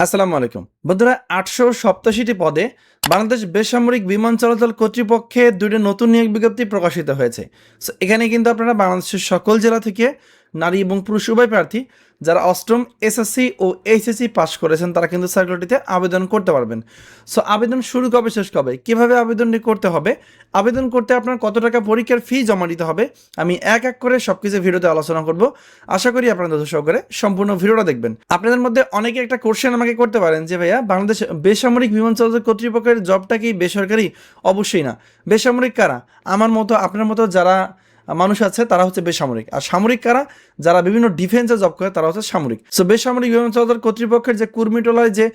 আসসালামু আলাইকুম বন্ধুরা, 887টি পদে বাংলাদেশ বেসামরিক বিমান চলাচল কর্তৃপক্ষে দুইটি নতুন নিয়োগ বিজ্ঞপ্তি প্রকাশিত হয়েছে। সো এখানে কিন্তু আপনারা বাংলাদেশের সকল জেলা থেকে নারী এবং পুরুষ উভয় প্রার্থী যারা অষ্টম এসএসসি ও এইচএসসি পাস করেছেন তারা কিন্তু সার্কুলারটিতে আবেদন করতে পারবেন। সো আবেদন শুরু কবে শেষ কবে, কীভাবে আবেদনটি করতে হবে, আবেদন করতে আপনার কত টাকা পরীক্ষার ফি জমা দিতে হবে, আমি এক এক করে সব কিছু ভিডিওতে আলোচনা করব। আশা করি আপনারা ধৈর্য সহকারে সম্পূর্ণ ভিডিওটা দেখবেন। আপনাদের মধ্যে অনেকে একটা কোশ্চেন আমাকে করতে পারেন যে ভাইয়া, বাংলাদেশ বেসামরিক বিমান চলাচল কর্তৃপক্ষের জবটা কি বেসরকারি? অবশ্যই না। বেসামরিক কারা? আমার মতো আপনার মতো যারা মানুষ আছে তারা হচ্ছে বেসামরিক। আর সামরিক কারা? যারা বিভিন্ন ডিফেন্সে জব করে তারা হচ্ছে সামরিক। সো বেসামরিক বিমান চলাচল কর্তৃপক্ষের যে কুর্মিটোলায় যে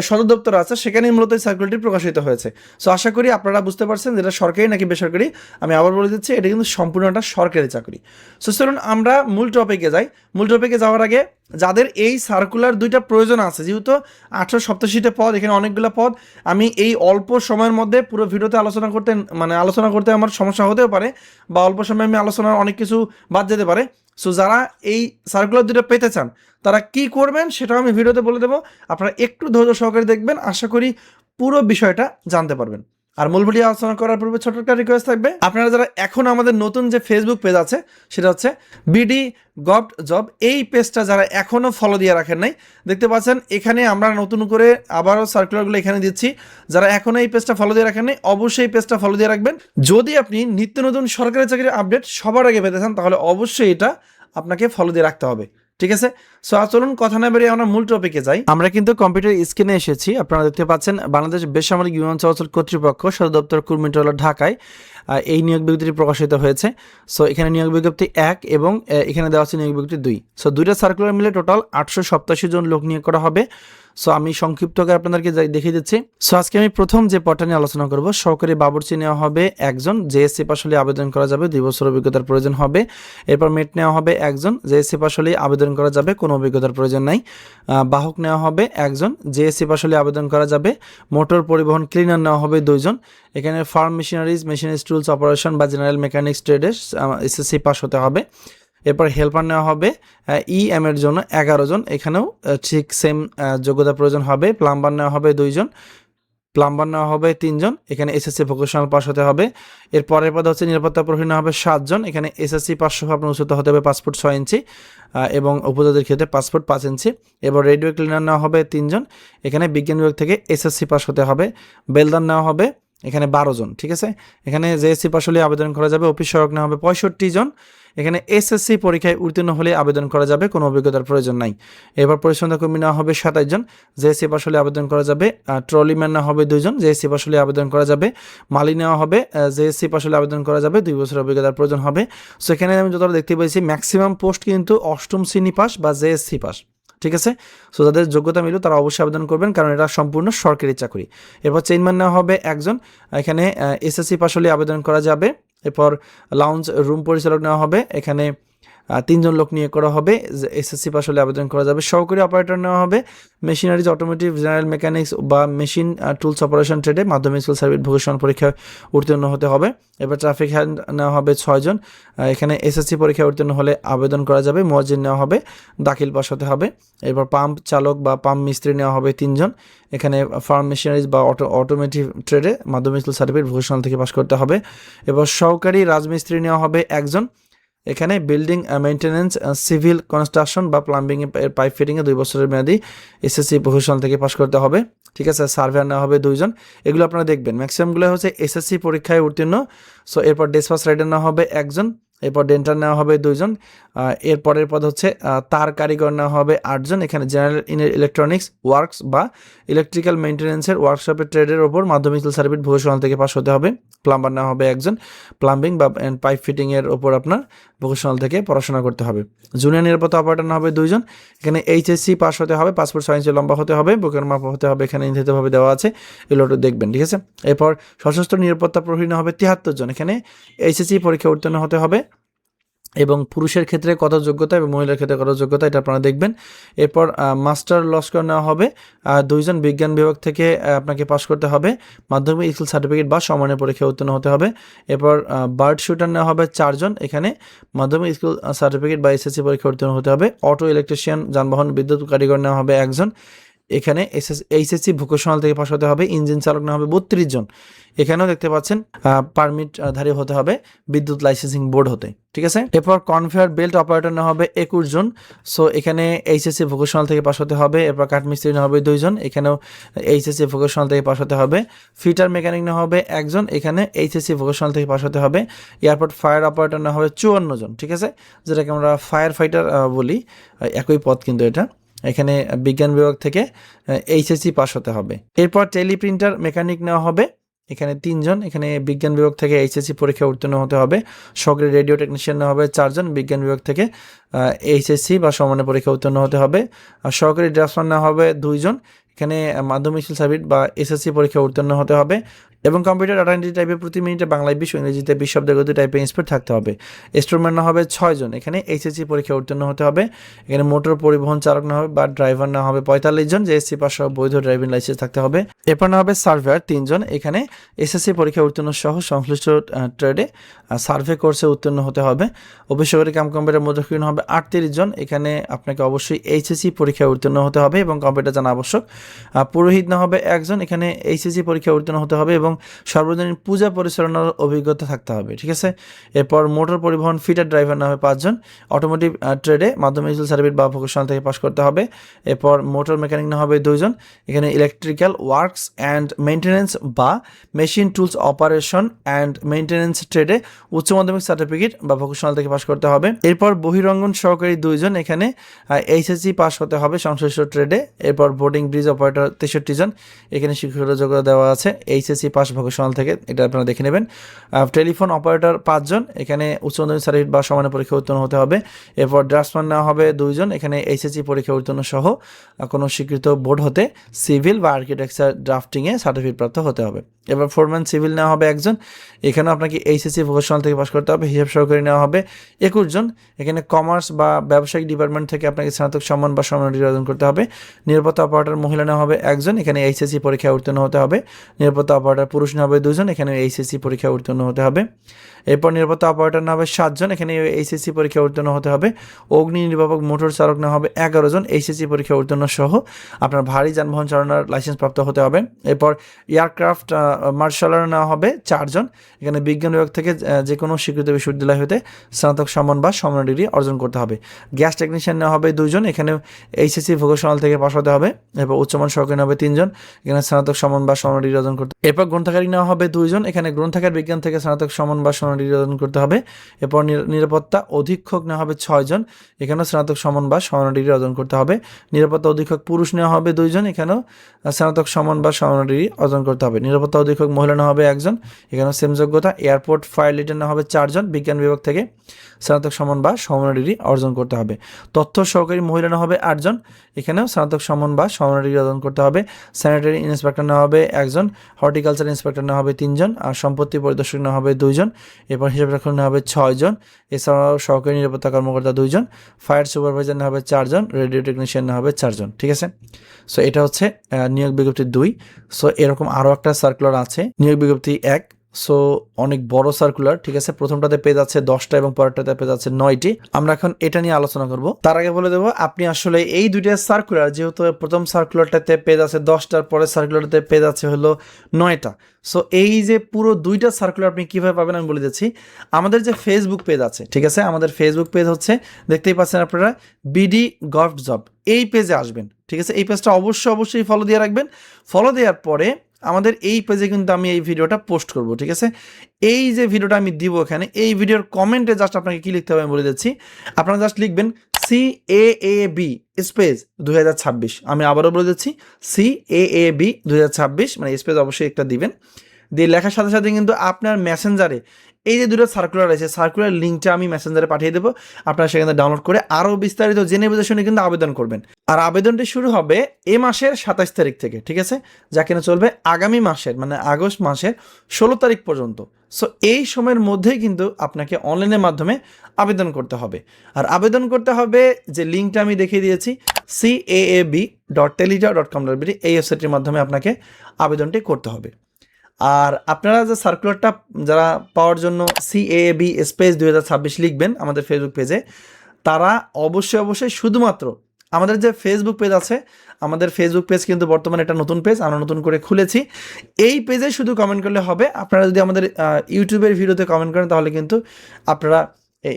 সদর দপ্তর আছে সেখানেই মূলত এই সার্কুলারটি প্রকাশিত হয়েছে। সো আশা করি আপনারা বুঝতে পারছেন যেটা সরকারি নাকি বেসরকারি। আমি আবার বলে দিচ্ছি, এটা কিন্তু সম্পূর্ণ একটা সরকারি চাকরি। সো চলুন আমরা মূল টপিকে যাই। মূল টপিকে যাওয়ার আগে যাদের এই সার্কুলার দুইটা প্রয়োজন আছে, যেহেতু 887টা পদ, এখানে অনেকগুলো পদ, আমি এই অল্প সময়ের মধ্যে পুরো ভিডিওতে আলোচনা করতে আমার সমস্যা হতেও পারে, বা অল্প সময়ে আমি আলোচনার অনেক কিছু বাদ যেতে পারে। সো যারা এই সার্কুলার দুটো পেতে চান তারা কি করবেন সেটাও আমি ভিডিওতে বলে দেবো। আপনারা একটু ধৈর্য সহকারে দেখবেন, আশা করি পুরো বিষয়টা জানতে পারবেন। আর মূল ভিডিও আলোচনা করার পূর্বে ছোট্ট একটা রিকোয়েস্ট থাকবে, আপনারা যারা এখন আমাদের নতুন যে ফেসবুক পেজ আছে সেটা হচ্ছে বিডি গভট জব, এই পেজটা যারা এখনও ফলো দিয়ে রাখেন নাই, দেখতে পাচ্ছেন এখানে আমরা নতুন করে আবারও সার্কুলারগুলো এখানে দিচ্ছি। যারা এখনও এই পেজটা ফলো দিয়ে রাখেন নাই অবশ্যই এই পেজটা ফলো দিয়ে রাখবেন। যদি আপনি নিত্য নতুন সরকারি চাকরির আপডেট সবার আগে পেতে চান তাহলে অবশ্যই এটা আপনাকে ফলো দিয়ে রাখতে হবে, ঠিক আছে? সো চলুন কথা না বেরিয়ে আমরা মূল টপিকে যাই। আমরা কিন্তু কম্পিউটার স্ক্রিনে এসেছি। আপনারা দেখতে পাচ্ছেন বাংলাদেশ বেসামরিক বিমান চলাচল কর্তৃপক্ষ সদর দপ্তর কুর্মিটোলা ঢাকায় এই নিয়োগ বিজ্ঞপ্তি প্রকাশিত হয়েছে। সো এখানে নিয়োগ বিজ্ঞপ্তি 1 এবং এখানে দেওয়া আছে নিয়োগ বিজ্ঞপ্তি 2। সো দুইটা সার্কুলার মিলে টোটাল 887 জন লোক নিয়োগ করা হবে। সো আমি সংক্ষিপ্ত করে আপনাদেরকে দেখিয়ে দিচ্ছি। সো আজকে আমি প্রথম যে পদটা নিয়ে আলোচনা করব, সহকারী বাবুর্চি নেওয়া হবে একজন, জেএসসি পাস হলে আবেদন করা যাবে, 2 বছর অভিজ্ঞতার প্রয়োজন হবে। এরপর মেট নেওয়া হবে একজন, জেএসসি পাস হলে আবেদন করা যাবে, কোনো অভিজ্ঞতার প্রয়োজন নাই। বাহক নেওয়া হবে একজন, জেএসসি পাস হলে আবেদন করা যাবে। মোটর পরিবহন ক্লিনার নেওয়া হবে 2 জন। এখানে ফার্ম মেশিনারিজ টুলস অপারেশন বা জেনারেল মেকানিক্স ট্রেডে এসএসসি পাস হতে হবে। এরপর হেল্পার নেওয়া হবে ইএম এর জন্য 11 জন, এখানেও ঠিক সেম যোগ্যতা প্রয়োজন হবে। প্লাম্বার নেওয়া হবে 2 জন, প্লাম্বার নেওয়া হবে 3 জন, এখানে এসএসসি ভোকেশনাল পাস হতে হবে। এর পরের পদ হচ্ছে নিরাপত্তা প্রহরী নেওয়া হবে 7 জন, এখানে এসএসসি পাস সহ আপনার উচ্চতা হতে হবে 5 ফুট 6 ইঞ্চি এবং উপজাতির ক্ষেত্রে 5 ফুট 5 ইঞ্চি। এবার রেডিও ক্লিনার নেওয়া হবে 3 জন, এখানে বিজ্ঞান বিভাগ থেকে এসএসসি পাস হতে হবে। বেলদার নেওয়া হবে এখানে 12 জন, ঠিক আছে? এখানে জেএসসি পাস হলে আবেদন করা যাবে। অফিস সহায়ক নেওয়া হবে 65 জন, এখানে এসএসসি পরীক্ষায় উত্তীর্ণ হলে আবেদন করা যাবে, কোনো অভিজ্ঞতার প্রয়োজন নাই। এবার পরিচ্ছন্ন কর্মী নেওয়া হবে 27 জন, জেএসসি পাস হলে আবেদন করা যাবে। ট্রলিম্যান নেওয়া হবে 2 জন, জেএসসি পাস হলে আবেদন করা যাবে। মালি নেওয়া হবে, জেএসসি পাস হলে আবেদন করা যাবে, 2 বছর অভিজ্ঞতার প্রয়োজন হবে। সো এখানে আমি যতটা দেখতে পেয়েছি ম্যাক্সিমাম পোস্ট কিন্তু অষ্টম শ্রেণী পাস বা জেএসসি পাস, ঠিক আছে? সো যাদের যোগ্যতা মিলবে তারা অবশ্যই আবেদন করবেন, কারণ এটা সম্পূর্ণ সরকারি চাকরি। এরপর চেইনম্যান নেওয়া হবে একজন, এখানে এসএসসি পাস হলে আবেদন করা যাবে। এরপর লাউঞ্জ রুম পরিচালক নেওয়া হবে, এখানে 3 জন লোক নিয়োগ করা হবে, এসএসসি পাস হলে আবেদন করা যাবে। সহকারী অপারেটর নেওয়া হবে মেশিনারিজ অটোমোটিভ জেনারেল মেকানিক্স বা মেশিন টুলস অপারেশন ট্রেডে মাধ্যমিক স্কুল সার্ভিস ভোকেশনাল পরীক্ষায় উত্তীর্ণ হতে হবে। এবার ট্রাফিক হ্যান্ড নেওয়া হবে 6 জন, এখানে এসএসসি পরীক্ষায় উত্তীর্ণ হলে আবেদন করা যাবে। মুয়াজ্জিন নেওয়া হবে, দাখিল পাস হতে হবে। এরপর পাম্প চালক বা পাম্প মিস্ত্রি নেওয়া হবে 3 জন, এখানে ফার্ম মেশিনারিজ বা অটোমেটিভ ট্রেডে মাধ্যমিক স্কুল সার্টিফিকেট ভোকেশনাল থেকে পাস করতে হবে। এবার সহকারী রাজমিস্ত্রি নেওয়া হবে একজন, এখানে বিল্ডিং মেইনটেনেন্স সিভিল কনস্ট্রাকশন বা প্লাম্বিং এর পাইপ ফিটিংয়ে 2 বছরের মেয়াদি এসএসসি ভোকেশনাল থেকে পাস করতে হবে, ঠিক আছে? সার্ভেয়ার নেওয়া হবে 2 জন, এগুলো আপনারা দেখবেন ম্যাক্সিমামগুলো হচ্ছে এসএসসি পরীক্ষায় উত্তীর্ণ। সো এরপর ডেসপাস রাইডার নেওয়া হবে একজন, এরপর ডেন্টার নেওয়া হবে 2 জন। এরপরের পদ হচ্ছে তার কারিগর নেওয়া হবে 8 জন, এখানে জেনারেল ইলেকট্রনিক্স ওয়ার্কস বা ইলেকট্রিক্যাল মেইনটেনেন্সের ওয়ার্কশপের ট্রেডের ওপর মাধ্যমিক স্কুল সার্টিফিকেট ভোকেশনাল থেকে পাস হতে হবে। প্লাম্বার নেওয়া হবে একজন, প্লাম্বিং বা পাইপ ফিটিংয়ের ওপর আপনার ভোকেশনাল থেকে পড়াশোনা করতে হবে। জুনিয়র নিরাপত্তা অপারেটর নেওয়া হবে 2 জন, এখানে এইচএসসি পাস হতে হবে, 5 ফুট 6 ইঞ্চি লম্বা হতে হবে, বুকের মাপ হতে হবে, এখানে নির্ধারিতভাবে দেওয়া আছে, এগুলো দেখবেন, ঠিক আছে? এরপর সশস্ত্র নিরাপত্তা প্রহরী নেওয়া হবে 73 জন, এখানে এইচএসসি পরীক্ষা উত্তীর্ণ হতে হবে এবং পুরুষের ক্ষেত্রে কত যোগ্যতা এবং মহিলার ক্ষেত্রে কত যোগ্যতা এটা আপনারা দেখবেন। এরপর মাস্টার লস্কর নেওয়া হবে 2 জন, বিজ্ঞান বিভাগ থেকে আপনাকে পাস করতে হবে, মাধ্যমিক স্কুল সার্টিফিকেট বা সমানের পরীক্ষায় উত্তীর্ণ হতে হবে। এরপর বার্ড শুটার নেওয়া হবে 4 জন, এখানে মাধ্যমিক স্কুল সার্টিফিকেট বা এসএসসি পরীক্ষা উত্তীর্ণ হতে হবে। অটো ইলেকট্রিশিয়ান যানবাহন বিদ্যুৎ কারিগর নেওয়া হবে একজন, এখানে এইচএসসি ভোকেশনাল থেকে পাশ হতে হবে, ইঞ্জিন চালক না হবে 32 জন। এখানেও দেখতে পাচ্ছেন পারমিটধারী হতে হবে বিদ্যুৎ লাইসেন্সিং বোর্ড হতে, ঠিক আছে। এরপর কনভেয়ার বেল্ট অপারেটর না হবে 21 জন। সো এখানে এইচএসসি ভোকেশনাল থেকে পাশ হতে হবে। এরপর কাঠমিস্ত্রি না হবে 2 জন, এখানেও এইচএসসি ভোকেশনাল থেকে পাশ হতে হবে। ফিটার মেকানিক না হবে 1 জন, এখানে এইচএসসি ভোকেশনাল থেকে পাশ হতে হবে। এয়ারপোর্ট ফায়ার অপারেটর না হবে 54 জন, ঠিক আছে, যেটাকে আমরা ফায়ার ফাইটার বলি, একই পদ কিন্তু এটা। এখানে বিজ্ঞান বিভাগ থেকে এইচএসসি পাস হতে হবে। এরপর টেলিপ্রিন্টার মেকানিক নেওয়া হবে, এখানে 3 জন, এখানে বিজ্ঞান বিভাগ থেকে এইচএসসি পরীক্ষা উত্তীর্ণ হতে হবে। সহকারী রেডিও টেকনিশিয়ান নেওয়া হবে 4 জন, বিজ্ঞান বিভাগ থেকে এইচএসসি বা সমানের পরীক্ষা উত্তীর্ণ হতে হবে। আর সহকারী ড্রাফটসম্যান নেওয়া হবে 2 জন, এখানে মাধ্যমিক সার্টিফিকেট বা এসএসসি পরীক্ষা উত্তীর্ণ হতে হবে। এবং কম্পিউটার ডাটা এন্ট্রি টাইপে প্রতি মিনিটে বাংলায় 20, ইংরেজিতে 20 শব্দের গতি টাইপে ইন্সপেক্ট থাকতে হবে। স্টোরম্যান না হবে 6 জন, এখানে এইচএসসি পরীক্ষা উত্তীর্ণ হতে হবে। এখানে মোটর পরিবহন চালক না হবে বা ড্রাইভার না হবে 45 জন, জেএসসি পাস সহ বৈধ ড্রাইভিং লাইসেন্স থাকতে হবে। এরপর না হবে সার্ভেয়ার 3 জন, এখানে এসএসসি পরীক্ষা উত্তীর্ণ সহ সংশ্লিষ্ট ট্রেডে সার্ভে কোর্সে উত্তীর্ণ হতে হবে। অফিসকারী কম্পিউটার মুদ্রাক্ষীণ হবে 38 জন, এখানে আপনাকে অবশ্যই এইচএসসি পরীক্ষা উত্তীর্ণ হতে হবে এবং কম্পিউটার জানা আবশ্যক। পুরোহিত না হবে 1 জন, এখানে এইচএসসি পরীক্ষা উত্তীর্ণ হতে হবে এবং সর্বজনীন পূজা পরিচালনার অভিজ্ঞতা থাকতে হবে, ঠিক আছে। এরপর মোটর পরিবহন ফিটার ড্রাইভার না হবে 5 জন, অটোমোটিভ ট্রেডে মাধ্যমিক সার্টিফিকেট বা ভোকেশনাল থেকে পাস করতে হবে। এরপর মোটর মেকানিক না হবে 2 জন, এখানে ইলেকট্রিক্যাল ওয়ার্কস অ্যান্ড মেইনটেনেন্স বা machine tools operation and maintenance ট্রেডে উচ্চ মাধ্যমিক সার্টিফিকেট বা ভোকেশনাল থেকে পাস করতে হবে। এরপর বহিরঙ্গন সহকারী 2 জন, এখানে এইচএসসি পাস হতে হবে সংশ্লিষ্ট ট্রেডে। এরপর বোর্ডিং ব্রিজ অপারেটর 63 জন, এখানে শিক্ষকের যোগ্যতা দেওয়া আছে এইচএসসি পাস ভোকেশনাল থেকে, এটা আপনারা দেখে নেবেন। টেলিফোন অপারেটর 5 জন, এখানে উচ্চ মাধ্যমিক সার্টিফিকেট বা সমানের পরীক্ষা উত্তীর্ণ হতে হবে। এরপর ড্রাফটসম্যান নেওয়া হবে 2 জন, এখানে এইচএসসি পরীক্ষা উত্তীর্ণ সহ কোনো স্বীকৃত বোর্ড হতে সিভিল বা আর্কিটেকচার ড্রাফটিংয়ে সার্টিফিকেট প্রাপ্ত হতে হবে। এবার ফোরম্যান সিভিল নেওয়া হবে 1 জন, এখানেও আপনাকে এইচএসসি ভোকেশনাল থেকে পাস করতে হবে। হিসাব সহকারী নেওয়া হবে 21 জন, এখানে কমার্স বা ব্যবসায়িক ডিপার্টমেন্ট থেকে আপনাকে স্নাতক সম্মান বা সম্মান ডিগ্রি অর্জন করতে হবে। নিরাপত্তা অপারেটর মহিলা নেওয়া হবে 1 জন, এখানে এইচএসসি পরীক্ষায় উত্তীর্ণ হতে হবে। নিরাপত্তা অপারেটর পুরুষ নেওয়া হবে 2 জন, এখানে এইচএসসি পরীক্ষায় উত্তীর্ণ হতে হবে। এরপর নিরাপত্তা অপারেটর নেওয়া হবে 7 জন, এখানে এইচএসসি পরীক্ষায় উত্তীর্ণ হতে হবে। অগ্নি নির্বাপক মোটর চালক নেওয়া হবে 11 জন, এইচএসসি পরীক্ষায় উত্তীর্ণ সহ আপনার ভারী যানবাহন চালানোর লাইসেন্স প্রাপ্ত হতে হবে। এরপর এয়ারক্রাফট মার্শালার নেওয়া হবে 4 জন, এখানে বিজ্ঞান বিভাগ থেকে যে কোনো স্বীকৃত বিশ্ববিদ্যালয় হতে স্নাতক সম্মান বা সম্মান ডিগ্রি অর্জন করতে হবে। গ্যাস টেকনিশিয়ান নেওয়া হবে 2 জন, এখানে এইচএসসি ভোকেশনাল থেকে পাস হতে হবে। এরপর উচ্চমান সহকারী নেওয়া হবে 3 জন, এখানে স্নাতক সম্মান বা সম্মান ডিগ্রি অর্জন করতে। এরপর গ্রন্থাগারিক নেওয়া হবে 2 জন, এখানে গ্রন্থাগার বিজ্ঞান থেকে স্নাতক সম্মান বা সম্মান ডিগ্রি অর্জন করতে হবে। এরপর নিরাপত্তা অধীক্ষক নেওয়া হবে 6 জন, এখানেও স্নাতক সম্মান বা সম্মান ডিগ্রি অর্জন করতে হবে। নিরাপত্তা অধীক্ষক পুরুষ নেওয়া হবে 2 জন, এখানেও স্নাতক সম্মান বা সম্মান ডিগ্রি অর্জন করতে হবে। নিরাপত্তা অধীক্ষক মহিলা নেওয়া হবে 1 জন, এখানেও সেম যোগ্যতা। এয়ারপোর্ট ফায়ার লিডার নেওয়া হবে 4 জন, বিজ্ঞান বিভাগ থেকে স্নাতক সম্মান বা সম্মান ডিগ্রি অর্জন করতে হবে। তথ্য সহকারী মহিলা নেওয়া হবে 8 জন, এখানেও স্নাতক সম্মান বা সম্মান ডিগ্রি অর্জন করতে হবে। স্যানিটারি ইন্সপেক্টর নেওয়া হবে 1 জন, হর্টিকালচার ইন্সপেক্টর নেওয়া হবে 3 জন, আর সম্পত্তি পরিদর্শক নেওয়া হবে 2 জন। এরপর হিসাব রক্ষক নেওয়া হবে 6 জন, এছাড়াও সহকারী নিরাপত্তা কর্মকর্তা 2 জন, ফায়ার সুপারভাইজার নেওয়া হবে 4 জন, রেডিও টেকনিশিয়ান নেওয়া হবে 4 জন, ঠিক আছে। সো এটা হচ্ছে নিয়োগ বিজ্ঞপ্তি 2। সো এরকম আরও একটা সার্কুলার আছে, নিয়োগ বিজ্ঞপ্তি 1। সো অনেক বড় সার্কুলার, ঠিক আছে। প্রথমটাতে পেজ আছে 10টা এবং পরেরটাতে পেজ আছে 9টি। আমরা এখন এটা নিয়ে আলোচনা করব। তার আগে বলে দেবো, আপনি আসলে এই দুইটা সার্কুলার, যেহেতু প্রথম সার্কুলারটাতে পেজ আছে 10টার, পরের সার্কুলারটাতে পেজ আছে হলো 9টা। সো এই যে পুরো দুইটা সার্কুলার আপনি কীভাবে পাবেন আমি বলে দিচ্ছি। আমাদের যে ফেসবুক পেজ আছে, ঠিক আছে, আমাদের ফেসবুক পেজ হচ্ছে, দেখতেই পাচ্ছেন আপনারা, বিডি গভ জব, এই পেজে আসবেন, ঠিক আছে। এই পেজটা অবশ্যই ফলো দিয়ে রাখবেন। ফলো দেওয়ার পরে আমাদের এই পেজে কিন্তু আমি এই ভিডিওটা পোস্ট করব, ঠিক আছে। এই যে ভিডিওটা আমি দিব এখানে, এই ভিডিওর কমেন্টে জাস্ট আপনাকে কী লিখতে হবে আমি বলে দিচ্ছি। আপনারা জাস্ট লিখবেন CAAB স্পেস 2026। আমি আবারও বলে দিচ্ছি, CAAB 2026, মানে স্পেস অবশ্যই একটা দিবেন। দিয়ে লেখার সাথে সাথে কিন্তু আপনার মেসেঞ্জারে এই যে দুটো সার্কুলার আছে, সার্কুলার লিঙ্কটা আমি মেসেঞ্জারে পাঠিয়ে দেবো। আপনারা সেখানে ডাউনলোড করে আরও বিস্তারিত জেনে বুঝে শুনে কিন্তু আবেদন করবেন। আর আবেদনটি শুরু হবে এ মাসের 27 তারিখ থেকে, ঠিক আছে, যা কিনা চলবে আগামী মাসের, মানে আগস্ট মাসের 16 তারিখ পর্যন্ত। সো এই সময়ের মধ্যেই কিন্তু আপনাকে অনলাইনের মাধ্যমে আবেদন করতে হবে। আর আবেদন করতে হবে যে লিঙ্কটা আমি দেখিয়ে দিয়েছি, caab.telejob.com.bd, এই ওয়েবসাইটের মাধ্যমে আপনাকে আবেদনটি করতে হবে। আর আপনারা যে সার্কুলারটা যারা পাওয়ার জন্য CAAB স্পেস 2026 লিখবেন আমাদের ফেসবুক পেজে, তারা অবশ্যই শুধুমাত্র আমাদের যে ফেসবুক পেজ আছে, আমাদের ফেসবুক পেজ কিন্তু বর্তমানে এটা নতুন পেজ, আমরা নতুন করে খুলেছি। এই পেজে শুধু কমেন্ট করলে হবে। আপনারা যদি আমাদের ইউটিউবের ভিডিওতে কমেন্ট করেন তাহলে কিন্তু আপনারা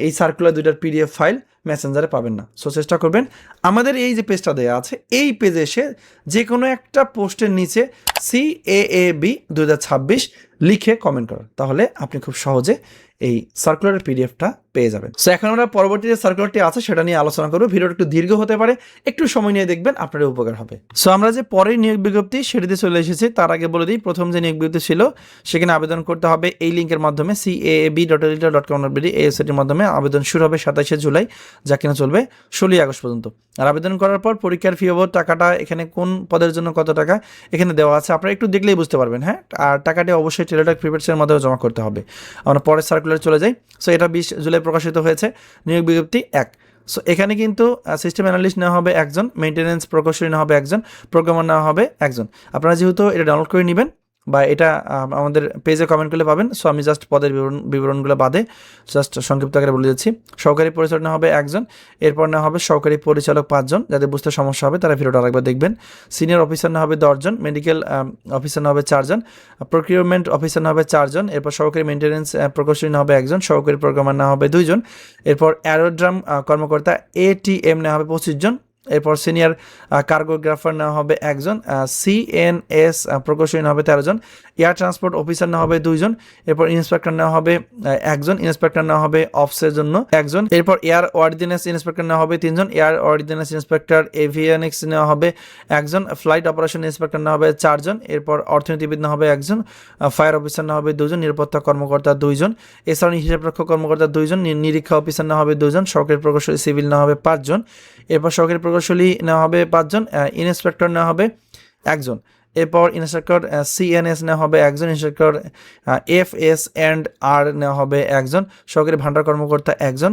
এই সার্কুলার 2টার PDF ফাইল মেসেঞ্জারে পাবেন না। সো চেষ্টা করবেন আমাদের এই যে পেজটা দেওয়া আছে এই পেজে এসে যে কোনো একটা পোস্টের নিচে CAAB 2026 লিখে কমেন্ট করার, তাহলে আপনি খুব সহজে এই সার্কুলারের PDFটা পেয়ে যাবেন। সো এখন আমরা পরবর্তী যে সার্কুলারটি আছে সেটা নিয়ে আলোচনা করব। ভিডিওটা একটু দীর্ঘ হতে পারে, একটু সময় নিয়ে দেখবেন, আপনার উপকার হবে। সো আমরা যে পরের নিয়োগ বিজ্ঞপ্তি সেটিতে চলে এসেছি। তার আগে বলে দিই, প্রথম যে নিয়োগ বিজ্ঞপ্তি ছিল সেখানে আবেদন করতে হবে এই লিঙ্কের মাধ্যমে caab.elita.com.bd। এই ওয়েবসাইটের মাধ্যমে আবেদন শুরু হবে 27শে জুলাই, যা কিনা চলবে 16ই আগস্ট পর্যন্ত। আর আবেদন করার পর পরীক্ষার ফি বাবদ টাকাটা এখানে কোন পদের জন্য কত টাকা এখানে দেওয়া আছে আপনারা একটু দেখলেই বুঝতে পারবেন। হ্যাঁ, আর টাকাটি অবশ্যই টেলিটক প্রিপেডসের মাধ্যমে জমা করতে হবে। আমরা পরের সার্কুলারে চলে যাই। সো এটা 20 জুলাই প্রকাশিত হয়েছে, নিয়োগ বিজ্ঞপ্তি 1। সো এখানে কিন্তু সিস্টেম অ্যানালিস্ট নেওয়া হবে একজন, মেইনটেনেন্স প্রকৌশলী নেওয়া হবে একজন, প্রোগ্রামার নেওয়া হবে একজন। আপনারা যেহেতু এটা ডাউনলোড করে নেবেন বা এটা আমাদের পেজে কমেন্ট করলে পাবেন। সো আমি জাস্ট পদের বিবরণগুলো বাদে জাস্ট সংক্ষিপ্ত আকারে বলে দিচ্ছি। সহকারী পরিচালক নেওয়া হবে একজন, এরপর নেওয়া হবে সহকারী পরিচালক 5 জন, যাদের বুঝতে সমস্যা হবে তারা ভিডিওটা আরেকবার দেখবেন। সিনিয়র অফিসার নেওয়া হবে 10 জন, মেডিকেল অফিসার নেওয়া হবে 4 জন, প্রকিউরমেন্ট অফিসার নেওয়া হবে 4 জন, এরপর সহকারী মেইনটেনেন্স প্রকৌশলী নেওয়া হবে একজন, সহকারী প্রোগ্রামার নেওয়া হবে 2 জন, এরপর অ্যারোড্রাম কর্মকর্তা ATM নেওয়া হবে 25 জন, এরপর সিনিয়র কার্গোগ্রাফার নেওয়া হবে একজন, CNS প্রকৌশলী নেওয়া হবে 13 জন, এয়ার ট্রান্সপোর্ট অফিসার নেওয়া হবে 2 জন, এরপর ইন্সপেক্টর নেওয়া হবে একজন, ইন্সপেক্টর নেওয়া হবে অফিসের জন্য একজন, এরপর এয়ার অর্ডিন্যান্স ইন্সপেক্টর নেওয়া হবে 3 জন, এয়ার অর্ডিন্যান্স ইন্সপেক্টর এভিয়ানিক্স নেওয়া হবে একজন, ফ্লাইট অপারেশন ইন্সপেক্টর নেওয়া হবে 4 জন, এরপর অর্থনীতিবিদ নেওয়া হবে একজন, ফায়ার অফিসার নেওয়া হবে 2 জন, নিরাপত্তা কর্মকর্তা 2 জন, এছাড়াও হিসাবরক্ষক কর্মকর্তা 2 জন, নিরীক্ষা অফিসার নেওয়া হবে 2 জন, সহকারী প্রকৌশলী সিভিল নেওয়া হবে 5 জন, এরপর সহকারী প্রকৌশলী নেওয়া হবে 5 জন, ইন্সপেক্টর নেওয়া হবে একজন, এরপর ইন্সপেক্টর CNS নেওয়া হবে একজন, ইন্সপেক্টর FS&R নেওয়া হবে একজন, সহকারী ভান্ডার কর্মকর্তা একজন,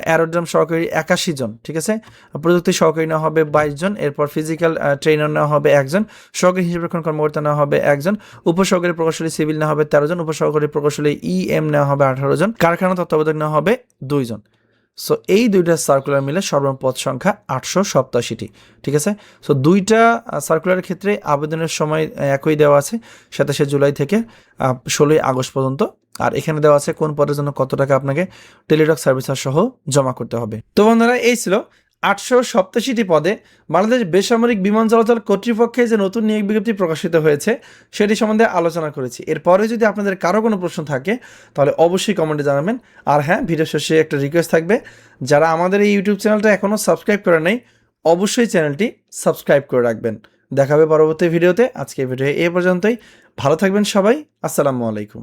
অ্যারোড্রাম সহকারী 81 জন, ঠিক আছে, প্রযুক্তি সহকারী নেওয়া হবে 22 জন, এরপর ফিজিক্যাল ট্রেনার নেওয়া হবে একজন, সহকারী হিসাবরক্ষণ কর্মকর্তা নেওয়া হবে একজন, উপসহকারী প্রকৌশলী সিভিল নেওয়া হবে 13 জন, উপসহকারী প্রকৌশলী EM নেওয়া হবে 18 জন, কারখানা তত্ত্বাবধায়ক নেওয়া হবে 2 জন। সো এই দুইটা সার্কুলার মিলে সর্বমোট পদ সংখ্যা 887টি, ঠিক আছে। সো দুইটা সার্কুলারের ক্ষেত্রে আবেদনের সময় একই দেওয়া আছে, 27শে জুলাই থেকে 16ই আগস্ট পর্যন্ত। আর এখানে দেওয়া আছে কোন পদের জন্য কত টাকা আপনাকে টেলিটক সার্ভিস সহ জমা করতে হবে। তো বন্ধুরা, এই ছিল 887টি পদে বাংলাদেশ বেসামরিক বিমান চলাচল কর্তৃপক্ষে যে নতুন নিয়োগ বিজ্ঞপ্তি প্রকাশিত হয়েছে সেটি সম্বন্ধে আলোচনা করেছি। এরপরে যদি আপনাদের কারো কোনো প্রশ্ন থাকে তাহলে অবশ্যই কমেন্টে জানাবেন। আর হ্যাঁ, ভিডিও শেষে একটা রিকোয়েস্ট থাকবে, যারা আমাদের এই ইউটিউব চ্যানেলটা এখনও সাবস্ক্রাইব করে নেই অবশ্যই চ্যানেলটি সাবস্ক্রাইব করে রাখবেন। দেখা হবে পরবর্তী ভিডিওতে। আজকে ভিডিও এ পর্যন্তই। ভালো থাকবেন সবাই। আসসালামু আলাইকুম।